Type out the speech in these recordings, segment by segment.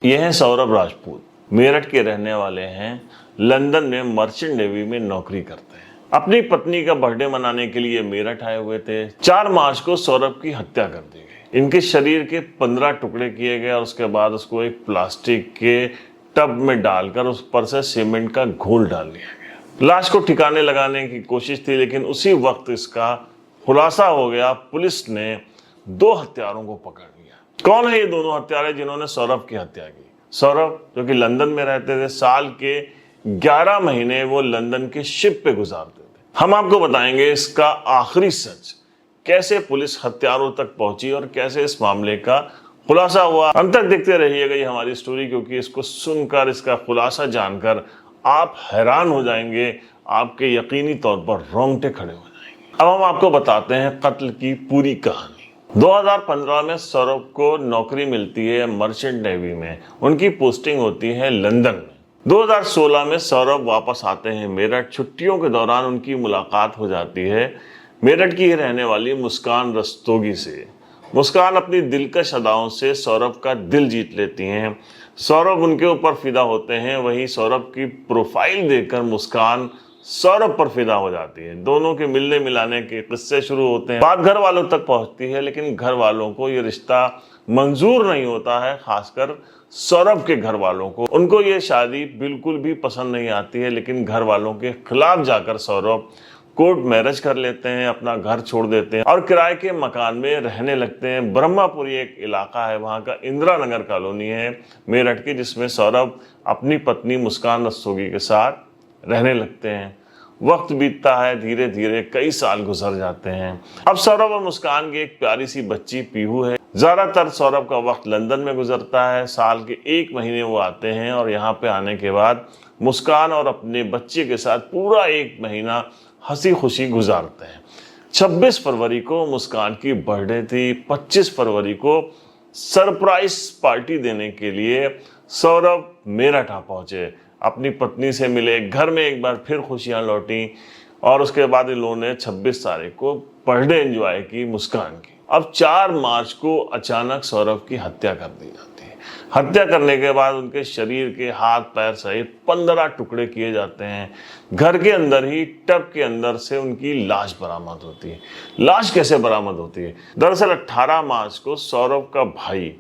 ये हैं सौरभ राजपूत, मेरठ के रहने वाले हैं। लंदन में मर्चेंट नेवी में नौकरी करते हैं। अपनी पत्नी का बर्थडे मनाने के लिए मेरठ आए हुए थे। 4 मार्च को सौरभ की हत्या कर दी गई। इनके शरीर के 15 टुकड़े किए गए और उसके बाद उसको एक प्लास्टिक के टब में डालकर उस पर से सीमेंट का घोल डाल दिया गया। लाश को ठिकाने लगाने की कोशिश थी, लेकिन उसी वक्त इसका खुलासा हो गया। पुलिस ने 2 हत्यारों को पकड़ लिया। कौन है ये दोनों हत्यारे जिन्होंने सौरभ की हत्या की? सौरभ जो कि लंदन में रहते थे, साल के 11 महीने वो लंदन के शिप पे गुजारते थे। हम आपको बताएंगे इसका आखिरी सच, कैसे पुलिस हत्यारों तक पहुंची और कैसे इस मामले का खुलासा हुआ। अंत तक देखते रहिएगा ये हमारी स्टोरी, क्योंकि इसको सुनकर, इसका खुलासा जानकर आप हैरान हो जाएंगे। आपके यकीनी तौर पर रोंगटे खड़े हो जाएंगे। अब हम आपको बताते हैं कत्ल की पूरी कहानी। 2015 में सौरभ को नौकरी मिलती है मर्चेंट नेवी में। उनकी पोस्टिंग होती है लंदन में। 2016 में सौरभ वापस आते हैं मेरठ। छुट्टियों के दौरान उनकी मुलाकात हो जाती है मेरठ की रहने वाली मुस्कान रस्तोगी से। मुस्कान अपनी दिलकश अदाओं से सौरभ का दिल जीत लेती हैं। सौरभ उनके ऊपर फिदा होते हैं। वहीं सौरभ की प्रोफाइल देखकर मुस्कान सौरभ पर फिदा हो जाती है। दोनों के मिलने मिलाने के किस्से शुरू होते हैं। बात घर वालों तक पहुंचती है, लेकिन घर वालों को ये रिश्ता मंजूर नहीं होता है, खासकर सौरभ के घर वालों को। उनको ये शादी बिल्कुल भी पसंद नहीं आती है, लेकिन घर वालों के खिलाफ जाकर सौरभ कोर्ट मैरिज कर लेते हैं, अपना घर छोड़ देते हैं और किराए के मकान में रहने लगते हैं। ब्रह्मापुरी एक इलाका है, वहाँ का इंदिरा नगर कॉलोनी है मेरठ की, जिसमें सौरभ अपनी पत्नी मुस्कान रस्तोगी के साथ रहने लगते हैं। वक्त बीतता है, धीरे धीरे कई साल गुजर जाते हैं। अब सौरभ और मुस्कान की एक प्यारी सी बच्ची पीहू है। ज्यादातर सौरभ का वक्त लंदन में गुजरता है। साल के 1 महीने वो आते हैं और यहाँ पे आने के बाद मुस्कान और अपने बच्चे के साथ पूरा 1 महीना हंसी खुशी गुजारते हैं। 26 फरवरी को मुस्कान की बर्थडे थी। 25 फरवरी को सरप्राइज पार्टी देने के लिए सौरभ मेरठ आ पहुंचे। अपनी पत्नी से मिले, घर में एक बार फिर खुशियां लौटी और उसके बाद इन लोगों ने 26 तारीख को बर्थडे एंजॉय की मुस्कान की। अब 4 मार्च को अचानक सौरभ की हत्या कर दी जाती है। हत्या करने के बाद उनके शरीर के हाथ पैर सहित 15 टुकड़े किए जाते हैं। घर के अंदर ही टब के अंदर से उनकी लाश बरामद होती है। लाश कैसे बरामद होती है? दरअसल 18 मार्च को सौरभ का भाई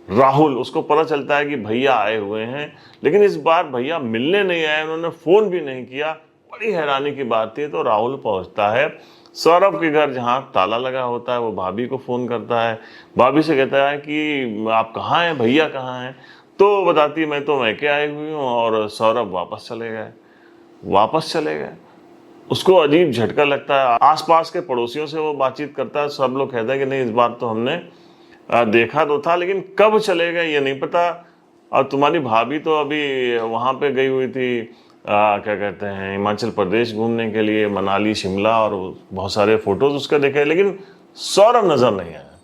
राहुल, उसको पता चलता है कि भैया आए हुए हैं, लेकिन इस बार भैया मिलने नहीं आए, उन्होंने फोन भी नहीं किया। बड़ी हैरानी की बात थी। तो राहुल पहुंचता है सौरभ के घर, जहां ताला लगा होता है। वो भाभी को फोन करता है। भाभी से कहता है कि आप कहाँ हैं, भैया कहाँ हैं? तो बताती है मैं तो मैके आई हुई हूँ। और सौरभ वापस चले गए। उसको अजीब झटका लगता है। आसपास के पड़ोसियों से वो बातचीत करता है। सब लोग कहते हैं कि नहीं, इस बार तो हमने देखा तो था, लेकिन कब चले गए ये नहीं पता। और तुम्हारी भाभी तो अभी वहाँ पे गई हुई थी, क्या कहते हैं, हिमाचल प्रदेश घूमने के लिए, मनाली, शिमला, और बहुत सारे फोटोज उसके देखे, लेकिन सौरभ नजर नहीं आया।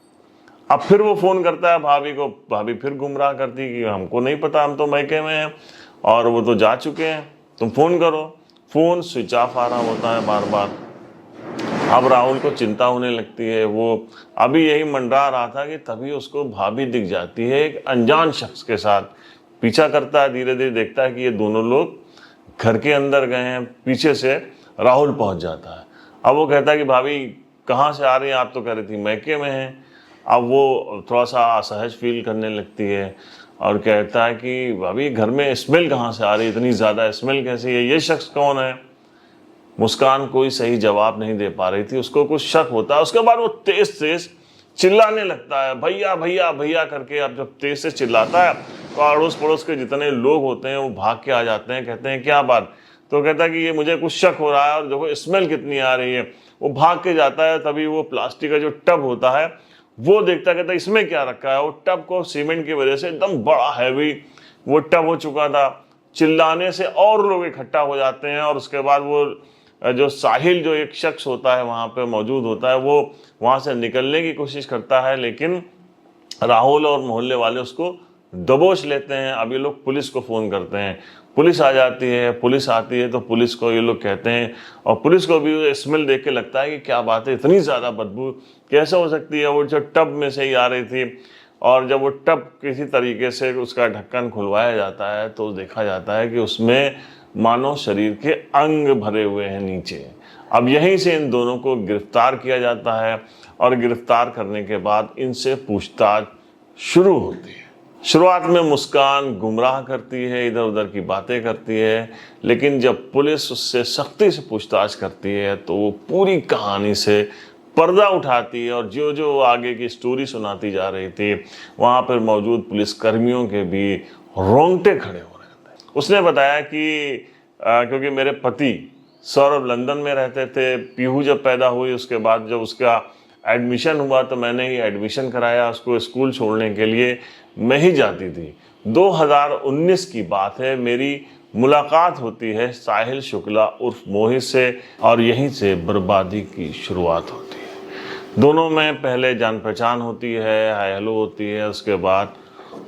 अब फिर वो फोन करता है भाभी को। भाभी फिर गुमराह करती कि हमको नहीं पता, हम तो मैके में हैं और वो तो जा चुके हैं, तुम फोन करो। फोन स्विच ऑफ आ रहा होता है बार बार। अब राहुल को चिंता होने लगती है। वो अभी यही मंडरा रहा था कि तभी उसको भाभी दिख जाती है एक अनजान शख्स के साथ। पीछा करता है, धीरे धीरे देखता है कि ये दोनों लोग घर के अंदर गए हैं। पीछे से राहुल पहुंच जाता है। अब वो कहता है कि भाभी कहाँ से आ रही हैं, आप तो कह रही थी मैके में हैं। अब वो थोड़ा सा असहज फील करने लगती है और कहता है कि भाभी घर में स्मेल कहाँ से आ रही है, इतनी ज़्यादा स्मेल कैसी है, ये शख्स कौन है? मुस्कान कोई सही जवाब नहीं दे पा रही थी। उसको कुछ शक होता है। उसके बाद वो तेज तेज चिल्लाने लगता है, भैया भैया भैया करके। अब जब तेज से चिल्लाता है तो अड़ोस पड़ोस के जितने लोग होते हैं वो भाग के आ जाते हैं। कहते हैं क्या बात? तो कहता है कि ये मुझे कुछ शक हो रहा है और देखो स्मेल कितनी आ रही है। वो भाग के जाता है। तभी वो प्लास्टिक का जो टब होता है वो देखता, कहता है इसमें क्या रखा है। वो टब को सीमेंट की वजह से एकदम बड़ा हैवी वो टब हो चुका था। चिल्लाने से और लोग इकट्ठा हो जाते हैं और उसके बाद वो जो साहिल, जो एक शख्स होता है वहाँ पे मौजूद होता है, वो वहाँ से निकलने की कोशिश करता है, लेकिन राहुल और मोहल्ले वाले उसको दबोच लेते हैं। अब ये लोग पुलिस को फ़ोन करते हैं। पुलिस आ जाती है। पुलिस आती है तो पुलिस को ये लोग कहते हैं, और पुलिस को भी स्मेल देख के लगता है कि क्या बात है, इतनी ज़्यादा बदबू कैसे हो सकती है, वो जो टब में से ही आ रही थी। और जब वो टब किसी तरीके से उसका ढक्कन खुलवाया जाता है तो देखा जाता है कि उसमें मानव शरीर के अंग भरे हुए हैं नीचे। अब यहीं से इन दोनों को गिरफ्तार किया जाता है और गिरफ्तार करने के बाद इनसे पूछताछ शुरू होती है। शुरुआत में मुस्कान गुमराह करती है, इधर उधर की बातें करती है, लेकिन जब पुलिस उससे सख्ती से पूछताछ करती है तो वो पूरी कहानी से पर्दा उठाती है और जो जो आगे की स्टोरी सुनाती जा रही थी वहाँ पर मौजूद पुलिस कर्मियों के भी रोंगटे खड़े हो रहे थे। उसने बताया कि क्योंकि मेरे पति सौरभ लंदन में रहते थे, पीहू जब पैदा हुई उसके बाद जब उसका एडमिशन हुआ तो मैंने ही एडमिशन कराया उसको, स्कूल छोड़ने के लिए मैं ही जाती थी। 2019 की बात है, मेरी मुलाकात होती है साहिल शुक्ला उर्फ मोहित से और यहीं से बर्बादी की शुरुआत होती है। दोनों में पहले जान पहचान होती है, हाय हेलो होती है, उसके बाद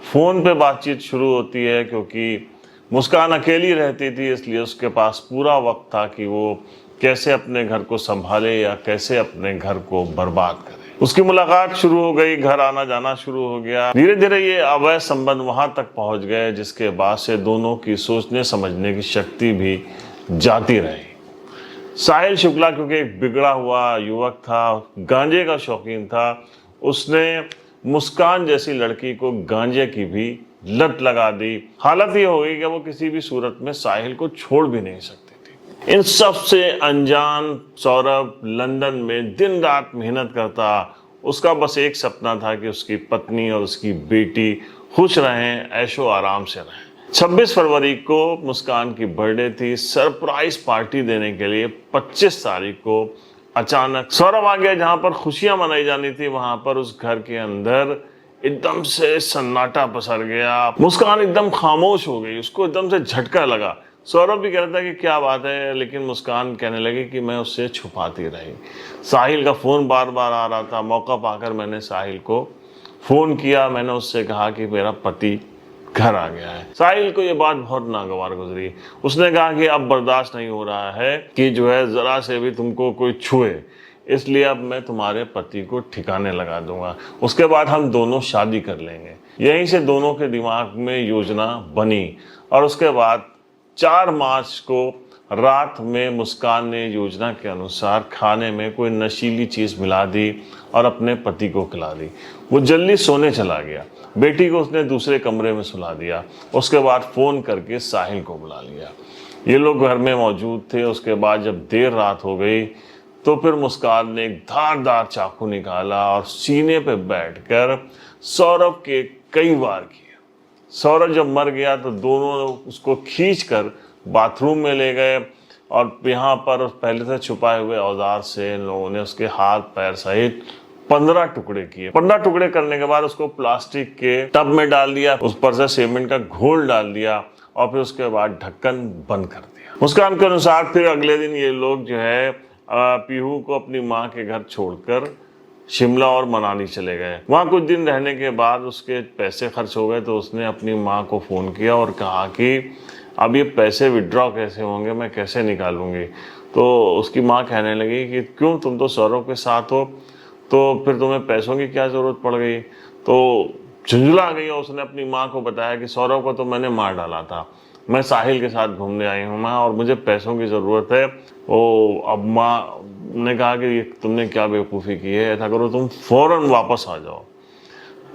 फ़ोन पे बातचीत शुरू होती है क्योंकि मुस्कान अकेली रहती थी, इसलिए उसके पास पूरा वक्त था कि वो कैसे अपने घर को संभाले या कैसे अपने घर को बर्बाद करे। उसकी मुलाकात शुरू हो गई, घर आना जाना शुरू हो गया। धीरे धीरे ये अवैध संबंध वहां तक पहुंच गए जिसके बाद से दोनों की सोचने समझने की शक्ति भी जाती रही। साहिल शुक्ला क्योंकि एक बिगड़ा हुआ युवक था, गांजे का शौकीन था, उसने मुस्कान जैसी लड़की को गांजे की भी लत लगा दी। हालत ये हो गई कि वो किसी भी सूरत में साहिल को छोड़ भी नहीं सकती थी। इन सब से अनजान सौरभ लंदन में दिन रात मेहनत करता। उसका बस एक सपना था कि उसकी पत्नी और उसकी बेटी खुश रहें, ऐशो आराम से रहें। 26 फरवरी को मुस्कान की बर्थडे थी। सरप्राइज पार्टी देने के लिए 25 तारीख को अचानक सौरभ आ गया। जहां पर खुशियां मनाई जानी थी वहां पर उस घर के अंदर एकदम से सन्नाटा पसर गया। मुस्कान एकदम खामोश हो गई, उसको एकदम से झटका लगा। सौरभ भी कह रहा था कि क्या बात है, लेकिन मुस्कान कहने लगी कि मैं उससे छुपाती रही। साहिल का फ़ोन बार बार आ रहा था। मौका पाकर मैंने साहिल को फ़ोन किया, मैंने उससे कहा कि मेरा पति घर आ गया है। साहिल को ये बात बहुत नागवार गुजरी। उसने कहा कि अब बर्दाश्त नहीं हो रहा है कि जो है ज़रा से भी तुमको कोई छुए, इसलिए अब मैं तुम्हारे पति को ठिकाने लगा दूंगा, उसके बाद हम दोनों शादी कर लेंगे। यहीं से दोनों के दिमाग में योजना बनी और उसके बाद 4 मार्च को रात में मुस्कान ने योजना के अनुसार खाने में कोई नशीली चीज़ मिला दी और अपने पति को खिला दी। वो जल्दी सोने चला गया। बेटी को उसने दूसरे कमरे में सुला दिया। उसके बाद फ़ोन करके साहिल को बुला लिया। ये लोग घर में मौजूद थे। उसके बाद जब देर रात हो गई तो फिर मुस्कान ने एक धारदार चाकू निकाला और सीने पे बैठकर सौरभ के कई वार किए। सौरभ जब मर गया तो दोनों उसको खींचकर बाथरूम में ले गए और यहाँ पर पहले से छुपाए हुए औजार से इन लोगों ने उसके हाथ पैर सहित 15 टुकड़े किए। 15 टुकड़े करने के बाद उसको प्लास्टिक के टब में डाल दिया, उस पर से सीमेंट का घोल डाल दिया और फिर उसके बाद ढक्कन बंद कर दिया। मुस्कान के अनुसार फिर अगले दिन ये लोग जो है पीहू को अपनी माँ के घर छोड़कर शिमला और मनाली चले गए। वहाँ कुछ दिन रहने के बाद उसके पैसे खर्च हो गए तो उसने अपनी माँ को फ़ोन किया और कहा कि अब ये पैसे विड्रॉ कैसे होंगे, मैं कैसे निकालूंगी। तो उसकी माँ कहने लगी कि क्यों, तुम तो सौरभ के साथ हो, तो फिर तुम्हें पैसों की क्या ज़रूरत पड़ गई। तो झुंझला गई और उसने अपनी माँ को बताया कि सौरभ को तो मैंने मार डाला था, मैं साहिल के साथ घूमने आई हूँ माँ और मुझे पैसों की ज़रूरत है। वो अब माँ ने कहा कि तुमने क्या बेवकूफ़ी की है, ऐसा करो तुम फ़ौरन वापस आ जाओ।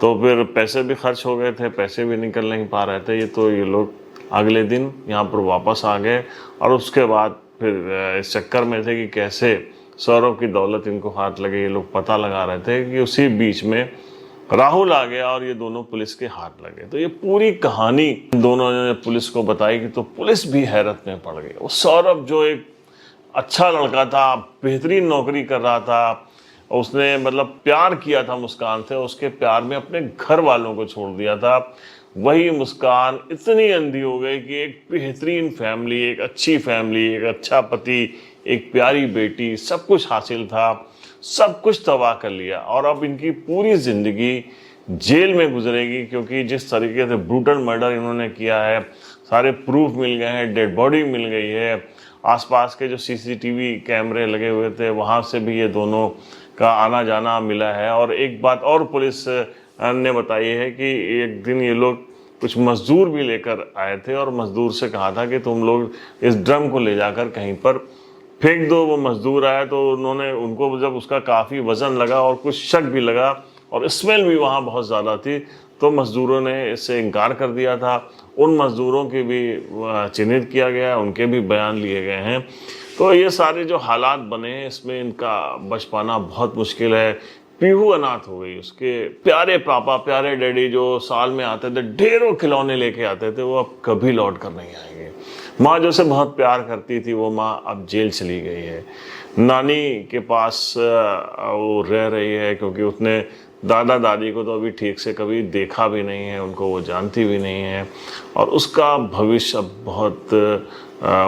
तो फिर पैसे भी खर्च हो गए थे, पैसे भी निकल नहीं पा रहे थे। ये लोग अगले दिन यहाँ पर वापस आ गए और उसके बाद फिर इस चक्कर में थे कि कैसे सौरभ की दौलत इनको हाथ लगे। ये लोग पता लगा रहे थे कि उसी बीच में राहुल आ गया और ये दोनों पुलिस के हाथ लगे। तो ये पूरी कहानी दोनों ने पुलिस को बताई कि तो पुलिस भी हैरत में पड़ गई। वो सौरभ जो एक अच्छा लड़का था, बेहतरीन नौकरी कर रहा था, उसने मतलब प्यार किया था मुस्कान से, उसके प्यार में अपने घर वालों को छोड़ दिया था। वही मुस्कान इतनी अंधी हो गई कि एक बेहतरीन फैमिली, एक अच्छी फैमिली, एक अच्छा पति, एक प्यारी बेटी, सब कुछ हासिल था, सब कुछ तबाह कर लिया। और अब इनकी पूरी ज़िंदगी जेल में गुजरेगी क्योंकि जिस तरीके से ब्रूटल मर्डर इन्होंने किया है, सारे प्रूफ मिल गए हैं, डेड बॉडी मिल गई है, आसपास के जो सीसीटीवी कैमरे लगे हुए थे वहाँ से भी ये दोनों का आना जाना मिला है। और एक बात और पुलिस ने बताई है कि एक दिन ये लोग कुछ मजदूर भी लेकर आए थे और मजदूर से कहा था कि तुम लोग इस ड्रम को ले जाकर कहीं पर फेंक दो। वो मजदूर आया तो उन्होंने उनको जब उसका काफ़ी वज़न लगा और कुछ शक भी लगा और स्मेल भी वहाँ बहुत ज़्यादा थी, तो मज़दूरों ने इससे इनकार कर दिया था। उन मज़दूरों की भी चिन्हित किया गया, उनके भी बयान लिए गए हैं। तो ये सारे जो हालात बने हैं, इसमें इनका बच पाना बहुत मुश्किल है। पीहू अनाथ हो गई, उसके प्यारे पापा, प्यारे डैडी जो साल में आते थे, ढेरों खिलौने लेके आते थे, वो अब कभी लौट कर नहीं आएंगे। माँ जो से बहुत प्यार करती थी, वो माँ अब जेल चली गई है। नानी के पास वो रह रही है, क्योंकि उसने दादा दादी को तो अभी ठीक से कभी देखा भी नहीं है, उनको वो जानती भी नहीं है, और उसका भविष्य अब बहुत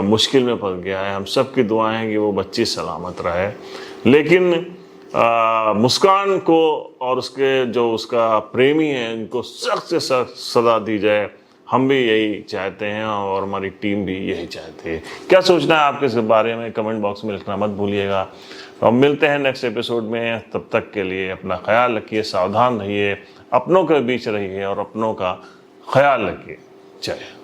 मुश्किल में पड़ गया है। हम सब की दुआएं हैं कि वो बच्ची सलामत रहे। लेकिन मुस्कान को और उसका प्रेमी है, इनको सख्त से सख्त सजा दी जाए। हम भी यही चाहते हैं और हमारी टीम भी यही चाहती है। क्या सोचना है आपके इस बारे में, कमेंट बॉक्स में लिखना मत भूलिएगा। तो हम मिलते हैं नेक्स्ट एपिसोड में। तब तक के लिए अपना ख्याल रखिए, सावधान रहिए, अपनों के बीच रहिए और अपनों का ख्याल रखिए। जय हिंद।